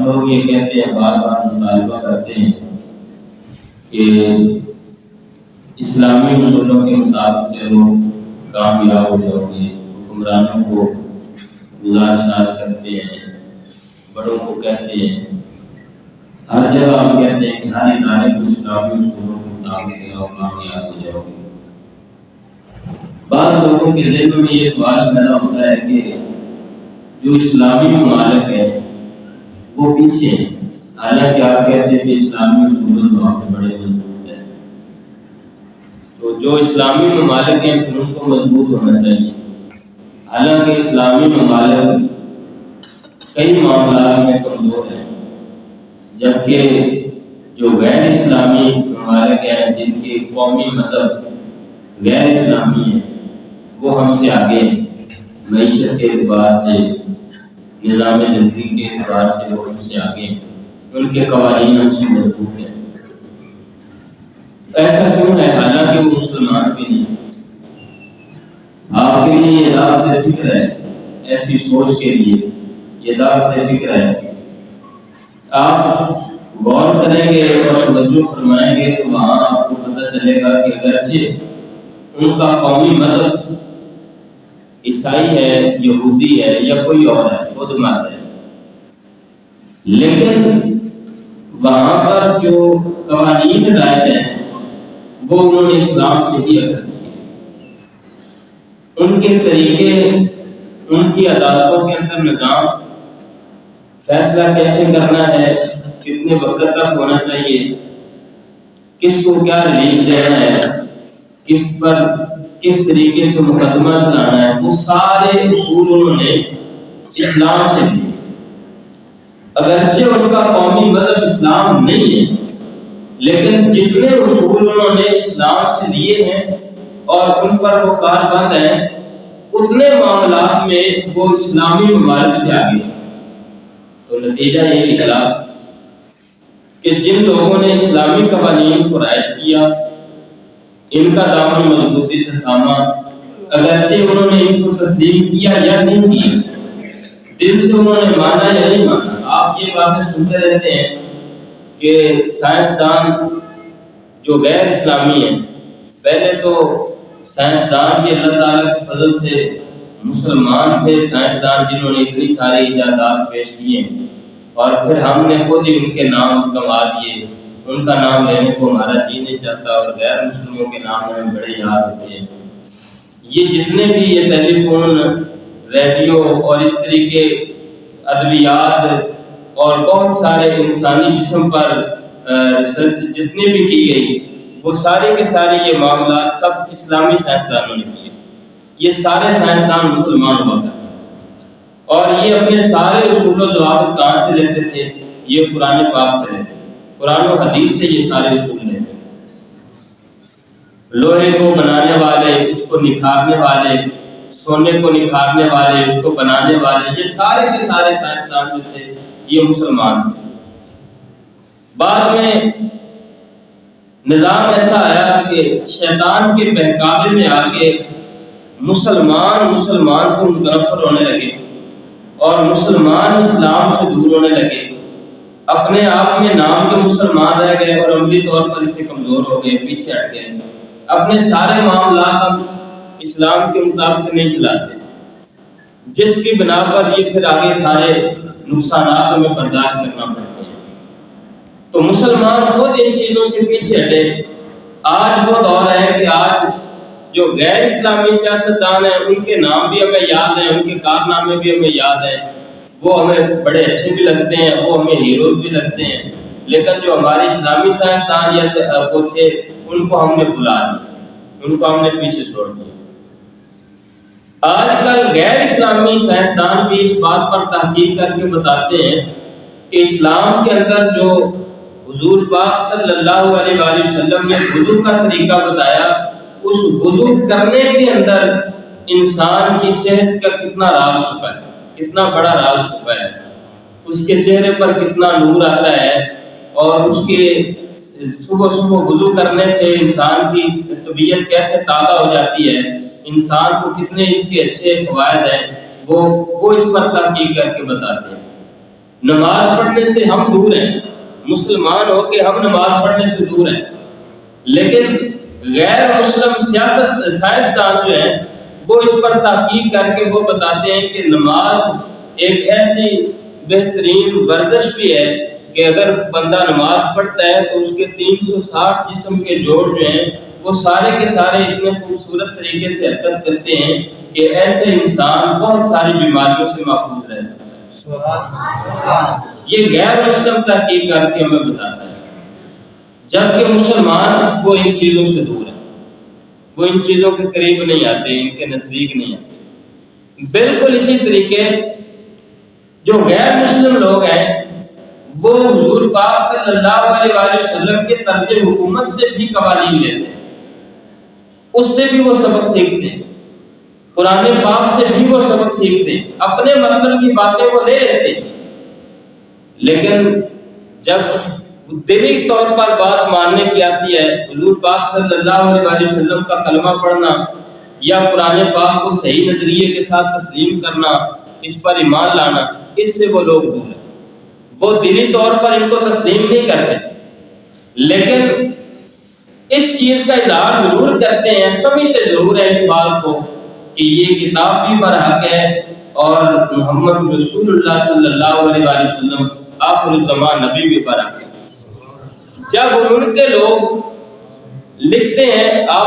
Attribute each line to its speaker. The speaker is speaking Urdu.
Speaker 1: لوگ یہ کہتے ہیں، بار بار مطالبہ کرتے ہیں کہ اسلامی اصولوں کے مطابق چلو کامیاب ہو جاؤ گے، حکمرانوں کو گزارشات کرتے ہیں، بڑوں کو کہتے ہیں، ہر جگہ ہم کہتے ہیں کہ ہر ادارے کو اسلامی اصولوں کے مطابق چلاؤ کامیاب ہو جاؤ گے۔ بعض لوگوں کے ذہن میں یہ سوال پیدا ہوتا ہے کہ جو اسلامی ممالک ہیں وہ پیچھے ہیں، حالانکہ آپ کہتے ہیں کہ اسلامی اصولوں سے آپ بڑے مضبوط ہیں، تو جو اسلامی ممالک ہیں پھر ان کو مضبوط ہونا چاہیے، حالانکہ اسلامی ممالک کئی معاملات میں کمزور ہیں، جبکہ جو غیر اسلامی ممالک ہیں جن کے قومی مذہب غیر اسلامی ہیں وہ ہم سے آگے ہیں، معیشت کے اعتبار سے، نظام زندگی کے اعتبار سے وہ ہم سے آگے ہیں، ان کے قوانین ہم سے مضبوط ہیں۔ ایسا کیوں ہے حالانکہ وہ مسلمان بھی نہیں؟ آپ کے لیے یہ دعوت فکر ہے، ایسی سوچ کے لیے یہ دعوت فکر ہے۔ آپ غور کریں گے اور توجہ فرمائیں گے تو وہاں آپ کو پتہ چلے گا کہ اگرچہ ان کا قومی مذہب عیسائی ہے، یہودی ہے یا کوئی اور ہے، بدھ مت ہے، لیکن وہاں پر جو قوانین رائج ہیں وہ انہوں نے اسلام سے ہی اخذ کیے۔ ان کے طریقے، ان کی عدالتوں کے اندر نظام، فیصلہ کیسے کرنا ہے، کتنے وقت تک ہونا چاہیے، کس کو کیا ریلیف دینا ہے، کس پر کس طریقے سے مقدمہ چلانا ہے، وہ سارے اصول انہوں نے اسلام سے لیے۔ اگرچہ ان کا قومی مذہب اسلام نہیں ہے، لیکن جتنے اصول انہوں نے اسلام سے لیے ہیں اور ان پر وہ کاربند ہیں، اتنے معاملات میں وہ اسلامی ممالک سے آگے ہیں۔ تو نتیجہ یہ نکلا کہ جن لوگوں نے اسلامی قوانین کو رائج کیا، ان کا دامن مضبوطی سے تھاما، اگرچہ انہوں نے ان کو تسلیم کیا یا نہیں کیا، دل سے انہوں نے مانا یا نہیں مانا۔ آپ یہ باتیں سنتے رہتے ہیں کہ سائنسدان جو غیر اسلامی ہیں، پہلے تو سائنسدان بھی اللہ تعالیٰ کے فضل سے مسلمان تھے، سائنسدان جنہوں نے اتنی ساری ایجادات پیش کیے، اور پھر ہم نے خود ہی ان کے نام گنوا دیے، ان کا نام لینے کو ہمارا جی نہیں چاہتا، اور غیر مسلموں کے نام ہمیں بڑے یاد ہوتے ہیں۔ یہ جتنے بھی یہ ٹیلی فون، ریڈیو اور اس طریقے ادویات اور بہت سارے انسانی جسم پر ریسرچ جتنی بھی کی گئی، وہ سارے کے سارے یہ معاملات سب اسلامی سائنسدانوں نے کیے۔ یہ سارے سائنسدان مسلمان ہوا کرتے ہیں، اور یہ اپنے سارے اصول و ضوابط کہاں سے لیتے تھے؟ یہ قرآن پاک سے لیتے تھے، قرآن و حدیث سے یہ سارے اصول لیتے تھے۔ لوہے کو بنانے والے، اس کو نکھارنے والے، سونے کو نکھارنے والے، اس کو بنانے والے، یہ سارے کے سارے سائنسدان جو تھے یہ مسلمان تھے۔ بعد میں نظام ایسا آیا کہ شیطان کے بہکاوے میں آ کے مسلمان سے متنفر ہونے لگے، اور مسلمان اسلام سے دور ہونے لگے، اپنے آپ میں نام کے مسلمان رہ گئے اور عملی طور پر اس سے کمزور ہو گئے، پیچھے ہٹ گئے، اپنے سارے معاملات اب اسلام کے مطابق نہیں چلاتے، جس کی بنا پر یہ پھر آگے سارے نقصانات ہمیں برداشت کرنا پڑتے ہیں۔ تو مسلمان خود ان چیزوں سے پیچھے ہٹے۔ آج وہ دور ہے کہ آج جو غیر اسلامی سیاستدان ہیں ان کے نام بھی ہمیں یاد ہیں، ان کے کارنامے بھی ہمیں یاد ہیں، وہ ہمیں بڑے اچھے بھی لگتے ہیں، وہ ہمیں ہیروز بھی لگتے ہیں، لیکن جو ہمارے اسلامی سائنسدان یا وہ تھے ان کو ہم نے بلا دیا، ان کو ہم نے پیچھے چھوڑ دیا۔ آج کل غیر اسلامی سائنسدان بھی اس بات پر تحقیق کر کے بتاتے ہیں کہ اسلام کے اندر جو حضور پاک صلی اللہ علیہ وآلہ وسلم نے وضو کا طریقہ بتایا، اس وضو کرنے کے اندر انسان کی صحت کا کتنا راز چھپا ہے، کتنا بڑا راز چھپا ہے، اس کے چہرے پر کتنا نور آتا ہے، اور اس کے صبح وضو کرنے سے انسان کی طبیعت کیسے تازہ ہو جاتی ہے، انسان کو کتنے اس کے اچھے فوائد ہیں، وہ اس پر تحقیق کر کے بتاتے ہیں۔ نماز پڑھنے سے ہم دور ہیں، مسلمان ہو کے ہم نماز پڑھنے سے دور ہیں، لیکن غیر مسلم سائنسدان جو ہیں وہ اس پر تحقیق کر کے وہ بتاتے ہیں کہ نماز ایک ایسی بہترین ورزش بھی ہے کہ اگر بندہ نماز پڑھتا ہے تو اس کے 360 جسم کے جوڑ جو ہیں وہ سارے کے سارے اتنے خوبصورت طریقے سے حرکت کرتے ہیں کہ ایسے انسان بہت ساری بیماریوں سے محفوظ رہ سکتا ہے۔ یہ غیر مسلم تحقیق کر کے ہمیں بتاتا ہے، جبکہ مسلمان وہ ان چیزوں سے دور ہے، وہ ان چیزوں کے قریب نہیں آتے، ان کے نزدیک نہیں آتے۔ بالکل اسی طریقے جو غیر مسلم لوگ ہیں وہ حضور پاک صلی اللہ علیہ وآلہ وسلم کے طرز حکومت سے بھی قوانین لیتے ہیں، اس سے بھی وہ سبق سیکھتے ہیں، قرآن پاک سے بھی وہ سبق سیکھتے ہیں، اپنے مطلب کی باتیں وہ لے لیتے ہیں، لیکن جب دلی طور پر بات ماننے کی آتی ہے، حضور پاک صلی اللہ علیہ وآلہ وسلم کا کلمہ پڑھنا یا قرآن پاک کو صحیح نظریے کے ساتھ تسلیم کرنا، اس پر ایمان لانا، اس سے وہ لوگ دور ہیں، وہ دلی طور پر ان کو تسلیم نہیں کرتے، لیکن اس چیز کا اظہار ضرور کرتے ہیں، سمجھتے ضرور ہیں اس بات کو کہ یہ کتاب بھی برحق ہے اور محمد رسول اللہ صلی اللہ علیہ وآلہ وسلم آخر الزمان نبی بھی برحق ہے۔ جب ان کے لوگ لکھتے ہیں آپ